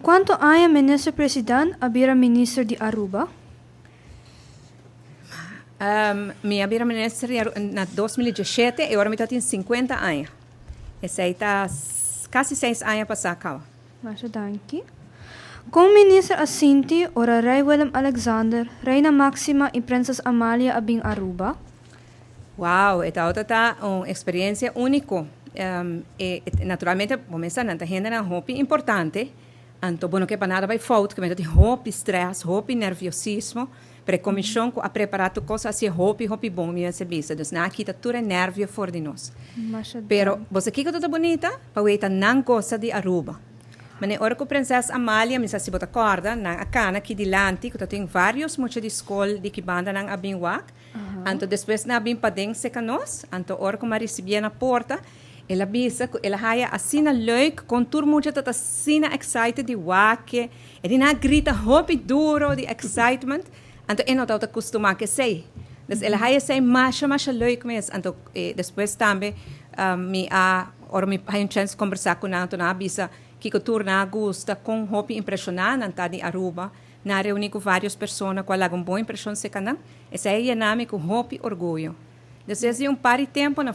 Quanto anno ministro-presidente abira ministro di Aruba? Mi abira ministro na 2017 e ora mi tem 50 anos. Esse aí tá quase 6 anos para sacar. Masha danki. Com ministro Assinti, ora Rei Willem Alexander, Reina Máxima e Princesa Amália abing Aruba? Uau, esta outra tá uma experiência única. E naturalmente, começa a gente na hobby importante. Então, bom, que para nada vai falta, que tem hobby stress, hobby nerviosismo, para comissão a preparar tu coisa assim hobby bom minha serviço. Então, na aqui tá tudo nervio fora de nós. Pero você que tá bonita, para o eta não gosta de Aruba. Mas ora que a princesa Amália me se bota corda na cana aqui dilante, que tem vários muitos de escola de que banda nang abing wak. Então depois na abing padeng se canos, então ora que me recebia na porta, ela bisa, ela haia assina leuk, com tur muita tata assina excited de wak, e na grita hopi duro de excitement, então eu não tava acostumada que sei. Dus ela haia sei mais leuk mes, então depois também ora me haia chance conversar com ela, na bisa que turna gusta com hopi impressionante tá de Aruba, na reuni com várias pessoas com alguma boa impressão se canam, esse aí é nome com hopi orgulho. Desde par de tempo na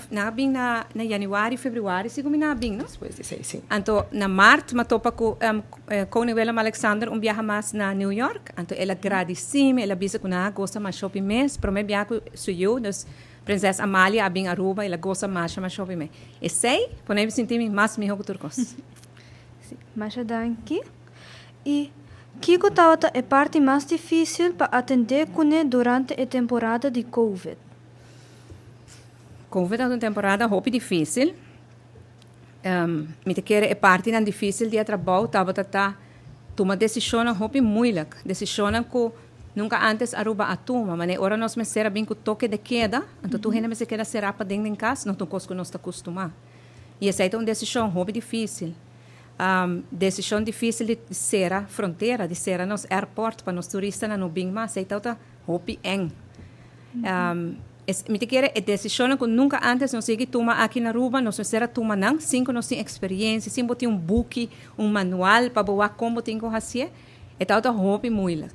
januário, fevereiro, sigo na bing, não? Depois disso aí, sim. Então, na março, me topa com Koning Willem Alexander viaja mais na New York. Então, ela agradeceu, ela disse que não gosta mais shopping mês, para mim viaja sou eu, dus Princesa Amália abing Aruba, ela gosta mais shopping mês. E sei, por mim senti mais melhor que turcos. Masha danki. E Kiko Tawata é parte mais difícil para atender durante a temporada de Covid. Covid é uma temporada muito difícil. Me te quer é parte não difícil de trabalho, tava tomar decisão muito moeilijk. Decisão que nunca antes Aruba a toma, mas agora nós me será bem com toque de queda, então tu ainda me se queda será para dentro em casa, não tu conosco nós está acostumado. E essa é uma decisão muito difícil. Decisão difícil de ser a fronteira, de ser a nosso aeroporto para os turistas não bem mais, aí tá muito eng. Me te quer é decisão que nunca antes nós segui tomar aqui na Aruba, nós não será tomar não, cinco nós tem experiência, sempre tem book, manual para boa como tem que fazer, é tá muito moeilijk.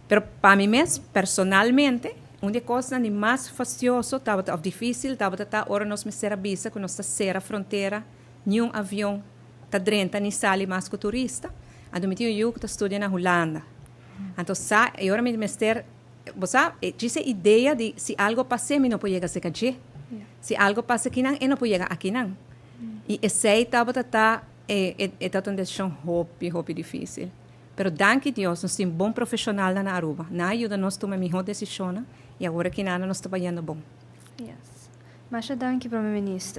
Pero para mim mesmo, personalmente, uma das coisas mais fastidioso, tava difícil, tava hora nós me será visa que nós está ser a fronteira, nenhum avião tá dentro nem sale mais com turista. Então me tinha eu que tá estudando na Holanda. Então agora me mestre você disse ideia de se algo passa me não pode chegar a aqui. Se algo passa aqui não, eu não pode chegar aqui não. E esse estava tá uma decisão hobby difícil. Pero danke Deus, nós temos bom profissional na Aruba. Na ajuda nós tomar melhor decisão e agora que nada nós está indo bom. Yes. Masha danki, Primeiro-Ministro.